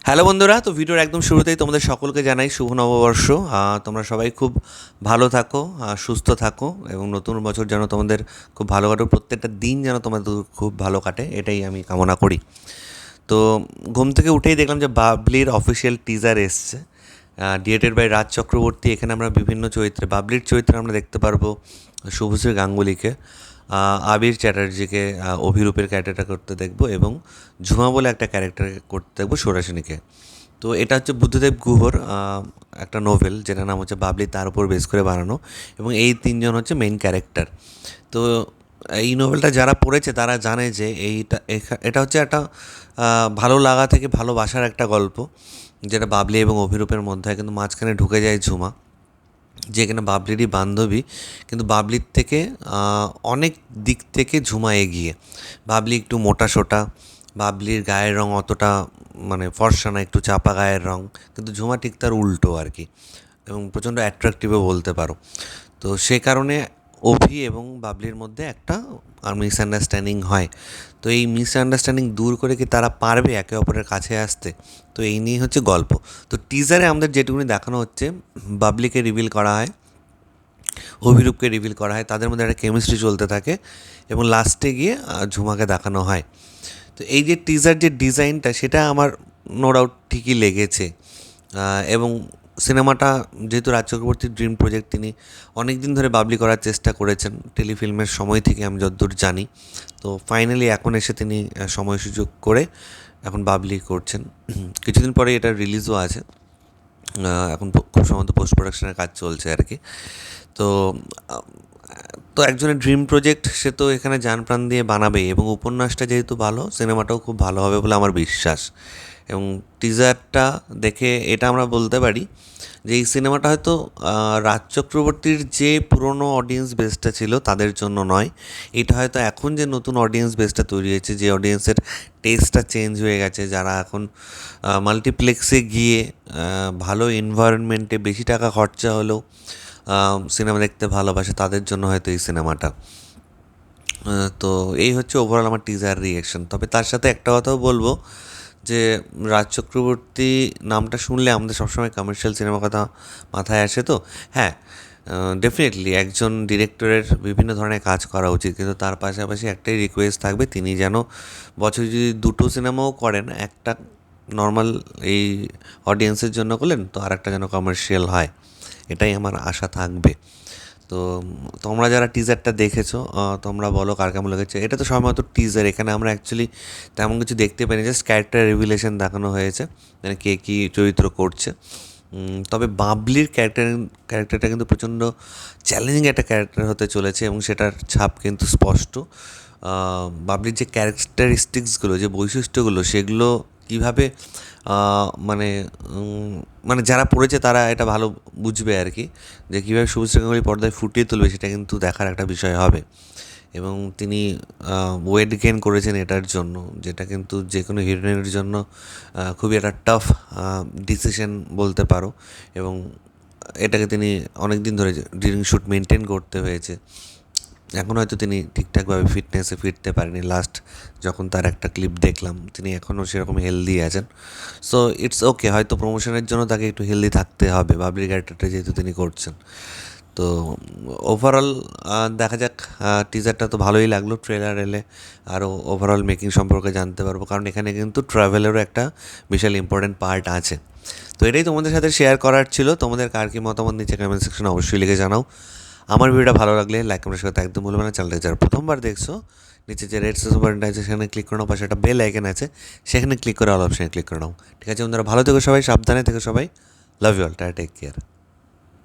Hello বন্ধুরা, তো ভিডিওর একদম শুরুতেই তোমাদের সকলকে জানাই শুভ নববর্ষ। তোমরা সবাই খুব ভালো থাকো, সুস্থ থাকো এবং নতুন বছর যেন তোমাদের খুব ভালো কাটে, প্রত্যেকটা দিন যেন তোমাদের খুব ভালো কাটে, এটাই আমি কামনা করি। তো ঘুম থেকে উঠেই দেখলাম যে বাবলির অফিসিয়াল টিজার এসছে, ডিরেক্টেড বাই রাজ চক্রবর্তী। এখানে আমরা বিভিন্ন চরিত্রে, বাবলির চরিত্রে আমরা দেখতে পারবো শুভশ্রী গাঙ্গুলিকে, আবির চ্যাটার্জিকে অভিরূপের ক্যারেক্টারটা করতে দেখবো, এবং ঝুমা বলে একটা ক্যারেক্টার করতে দেখবো সুরাসিনীকে। তো এটা হচ্ছে বুদ্ধদেব গুহর একটা নোভেল, যেটার নাম হচ্ছে বাবলি, তার উপর বেস করে বানানো, এবং এই তিনজন হচ্ছে মেইন ক্যারেক্টার। তো এই নোভেলটা যারা পড়েছে তারা জানে যে এটা হচ্ছে একটা ভালো লাগা থেকে ভালোবাসার একটা গল্প, যেটা বাবলি এবং অভিরূপের মধ্যে, কিন্তু মাঝখানে ঢুকে যায় ঝুমা, যে কিনা বাবলিরই বান্ধবী, কিন্তু বাবলির থেকে অনেক দিক থেকে ঝুমা এগিয়ে। বাবলি একটু মোটা সোটা, বাবলির গায়ের রং অতটা মানে ফর্সা না, একটু চাপা গায়ের রং, কিন্তু ঝুমা ঠিক তার উল্টো আর কি, এবং প্রচণ্ড অ্যাট্রাকটিভও বলতে পারো। তো সে কারণে অভি এবং বাবলির মধ্যে একটা মিসআন্ডারস্ট্যান্ডিং হয়। তো এই মিসআন্ডারস্ট্যান্ডিং দূর করে কি তারা পারবে একে অপরের কাছে আসতে? তো এই নিয়ে হচ্ছে গল্প। তো টিজারে আমাদের যেটুকুনি দেখানো হচ্ছে, বাবলিকে রিভিল করা হয়, অভিরূপকে রিভিল করা হয়, তাদের মধ্যে একটা কেমিস্ট্রি চলতে থাকে, এবং লাস্টে গিয়ে ঝুমাকে দেখানো হয়। তো এই যে টিজার যে ডিজাইনটা, সেটা আমার নো ডাউট ঠিকই লেগেছে। এবং সিনেমাটা যেহেতু রাজ চক্রবর্তীর ড্রিম প্রজেক্ট, তিনি অনেক দিন ধরে বাবলি করার চেষ্টা করেছেন টেলিফিল্মের সময় থেকে, আমি যতদূর জানি। তো ফাইনালি এখন এসে তিনি সময় সুযোগ করে এখন বাবলি করছেন। কিছুদিন পরে এটা রিলিজও আছে, এখন খুব সম্ভবত পোস্ট প্রোডাকশনের কাজ চলছে আর কি। তো আহ, তো একজনের ড্রিম প্রজেক্ট, সে তো এখানে জান প্রাণ দিয়ে বানাবেই, এবং উপন্যাসটা যেহেতু ভালো, সিনেমাটাও খুব ভালো হবে বলে আমার বিশ্বাস। এবং টিজারটা দেখে এটা আমরা বলতে পারি যে এই সিনেমাটা হয়তো রাজ চক্রবর্তীর যে পুরনো অডিয়েন্স বেসটা ছিল তাদের জন্য নয়, এটা হয়তো এখন যে নতুন অডিয়েন্স বেসটা তৈরি হয়েছে, যে অডিয়েন্সের টেস্টটা চেঞ্জ হয়ে গেছে, যারা এখন মাল্টিপ্লেক্সে গিয়ে ভালো এনভায়রনমেন্টে বেশি টাকা খরচা হলেও সিনেমা দেখতে ভালোবাসে, তাদের জন্য হয়তো এই সিনেমাটা। তো এই হচ্ছে ওভারঅল আমার টিজার রিয়েকশন। তবে তার সাথে একটা কথাও বলবো, যে রাজ চক্রবর্তী নামটা শুনলে আমাদের সবসময় কমার্শিয়াল সিনেমার কথা মাথায় আসে। তো হ্যাঁ, ডেফিনেটলি একজন ডিরেক্টরের বিভিন্ন ধরনের কাজ করা উচিত, কিন্তু তার পাশাপাশি একটাই রিকোয়েস্ট থাকবে, তিনি যেন বছরে যদি দুটো সিনেমাও করেন, একটা নর্মাল এই অডিয়েন্সের জন্য করলেন, তো আর একটা যেন কমার্শিয়াল হয়, এটাই আমার আশা থাকবে। তো তোমরা যারা টিজারটা দেখেছো, তোমরা বলো কার কেমন লেগেছে। এটা তো সময়মতো টিজার, এখানে আমরা অ্যাকচুয়ালি তেমন কিছু দেখতে পাইনি, জাস্ট ক্যারেক্টার রিভিলেশন দেখানো হয়েছে, মানে কে কী চরিত্র করছে। তবে বাবলির ক্যারেক্টারটা কিন্তু প্রচণ্ড চ্যালেঞ্জিং একটা ক্যারেক্টার হতে চলেছে, এবং সেটার ছাপ কিন্তু স্পষ্ট। বাবলির যে ক্যারেক্টারিস্টিক্সগুলো, যে বৈশিষ্ট্যগুলো, সেগুলো কীভাবে মানে মানে যারা পড়েছে তারা এটা ভালো বুঝবে আর কি, যে কীভাবে শুভশ্রী গাঙ্গুলি পর্দায় ফুটিয়ে তুলবে, সেটা কিন্তু দেখার একটা বিষয় হবে। এবং তিনি ওয়েট গেইন করেছেন এটার জন্য, যেটা কিন্তু যে কোনো হিরোইনের জন্য খুবই একটা টাফ ডিসিশন বলতে পারো, এবং এটাকে তিনি অনেক দিন ধরে ডিউরিং শ্যুট মেনটেন করতে হয়েছে। এখন হয়তো তিনি ঠিকঠাকভাবে ফিটনেসে ফিরতে পারেনি, লাস্ট যখন তার একটা ক্লিপ দেখলাম, তিনি এখনও সেরকম হেলদি আছেন। সো ইটস ওকে, হয়তো প্রমোশনের জন্য তাকে একটু হেলদি থাকতে হবে বাবলির ক্যারেক্টারটা যেহেতু তিনি করছেন। তো ওভারঅল দেখা যাক, টিজারটা তো ভালোই লাগলো, ট্রেলার এলে আরও ওভারঅল মেকিং সম্পর্কে জানতে পারবো, কারণ এখানে কিন্তু ট্রাভেলেরও একটা বিশাল ইম্পর্টেন্ট পার্ট আছে। তো এটাই তোমাদের সাথে শেয়ার করার ছিল। তোমাদের কার কি মতামত নিচে কমেন্ট সেকশনে অবশ্যই লিখে জানাও। আমার ভিডিওটা ভালো লাগলে লাইক কমেন্টের সাথে একদম ভুলবে না। চ্যানেলটা যারা প্রথমবার দেখছো, নিচে যে রেড সাবস্ক্রাইব বাটনটা আছে সেখানে ক্লিক করে নাও, পাশে একটা বেল আইকন আছে সেখানে ক্লিক করে অল অপশানে ক্লিক করে নাও। ঠিক আছে বন্ধুরা, ভালো থেকো সবাই, সাবধানে থেকো সবাই, love you all, take care.